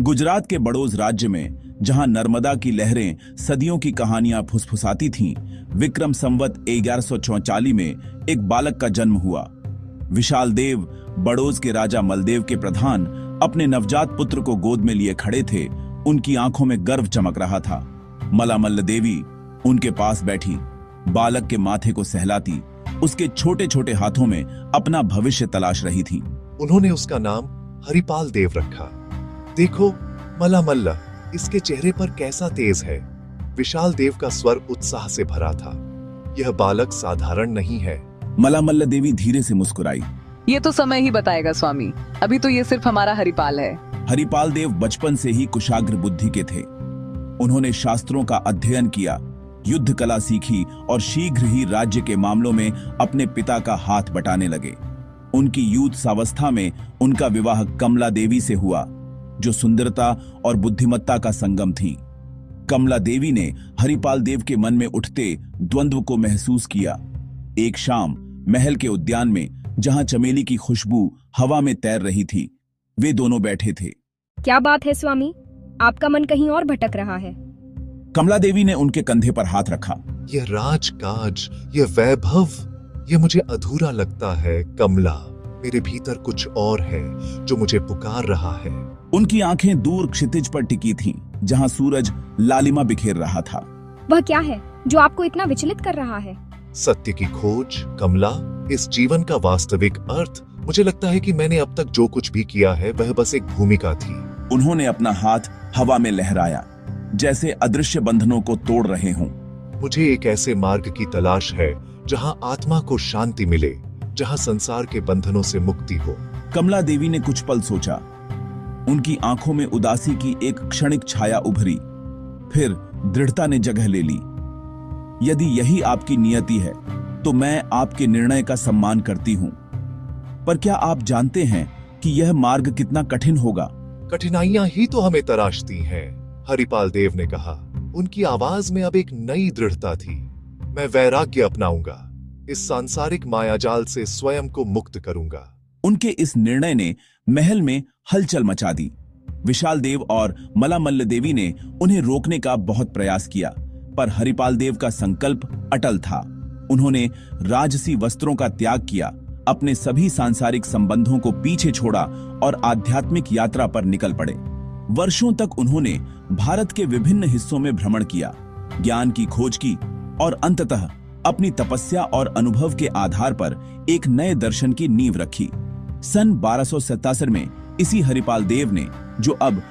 गुजरात के बड़ौद राज्य में, जहां नर्मदा की लहरें सदियों की कहानियां फुसफुसाती थीं, विक्रम संवत 1144 में एक बालक का जन्म हुआ। विशाल देव, बड़ौद के राजा मलदेव के प्रधान, अपने नवजात पुत्र को गोद में लिए खड़े थे। उनकी आंखों में गर्व चमक रहा था। मल्ल देवी उनके पास बैठी, बालक के माथे को सहलाती, उसके छोटे छोटे हाथों में अपना भविष्य तलाश रही थी। उन्होंने उसका नाम हरिपाल देव रखा। देखो मल्ल, इसके चेहरे पर कैसा तेज है। विशाल देव का स्वर उत्साह से भरा था। यह बालक साधारण नहीं है। मल्ल देवी धीरे से मुस्कुराई। ये तो समय ही बताएगा स्वामी, अभी तो ये सिर्फ हमारा हरिपाल है। हरिपाल देव बचपन से ही कुशाग्र बुद्धि के थे। उन्होंने शास्त्रों का अध्ययन किया, युद्ध कला सीखी और शीघ्र ही राज्य के मामलों में अपने पिता का हाथ बटाने लगे। उनकी यूथावस्था में उनका विवाह कमला देवी से हुआ, जो सुंदरता और बुद्धिमत्ता का संगम थी। कमला देवी ने हरिपाल देव के मन में उठते द्वंद्व को महसूस किया। एक शाम महल के उद्यान में, जहां चमेली की खुशबू हवा में तैर रही थी, वे दोनों बैठे थे। क्या बात है स्वामी, आपका मन कहीं और भटक रहा है। कमला देवी ने उनके कंधे पर हाथ रखा। यह राजकाज, यह वैभव, यह मुझे अधूरा लगता है। कमला, मेरे भीतर कुछ और है जो मुझे पुकार रहा है। उनकी आंखें दूर क्षितिज पर टिकी थीं, जहां सूरज लालिमा बिखेर रहा था। वह क्या है जो आपको इतना विचलित कर रहा है? सत्य की खोज कमला, इस जीवन का वास्तविक अर्थ। मुझे लगता है कि मैंने अब तक जो कुछ भी किया है वह बस एक भूमिका थी। उन्होंने अपना हाथ हवा में लहराया, जैसे अदृश्य बंधनों को तोड़ रहे हों। मुझे एक ऐसे मार्ग की तलाश है जहां आत्मा को शांति मिले, जहां संसार के बंधनों से मुक्ति हो। कमला देवी ने कुछ पल सोचा। उनकी आंखों में उदासी की एक क्षणिक छाया उभरी, फिर दृढ़ता ने जगह ले ली। यदि यही आपकी नियति है तो मैं आपके निर्णय का सम्मान करती हूं, पर क्या आप जानते हैं कि यह मार्ग कितना कठिन होगा? कठिनाइयां ही तो हमें तराशती हैं, हरिपाल देव ने कहा। उनकी आवाज में अब एक नई दृढ़ता थी। मैं वैराग्य अपनाऊंगा, इस सांसारिक मायाजाल से स्वयं को मुक्त करूंगा। उनके इस निर्णय ने महल में हलचल मचा दी। विशाल देव और मल्ल देवी ने उन्हें रोकने का बहुत प्रयास किया, पर हरिपाल देव का संकल्प अटल था। उन्होंने राजसी वस्त्रों का त्याग किया, अपने सभी सांसारिक संबंधों को पीछे छोड़ा और आध्यात्मिक यात्रा पर निकल पड़े। वर्षों तक उन्होंने भारत के विभिन्न हिस्सों में भ्रमण किया, ज्ञान की खोज की और अंततः अपनी तपस्या और अनुभव के आधार पर एक नए दर्शन की नींव रखी। सन 1277 में इसी हरिपाल देव ने, जो अब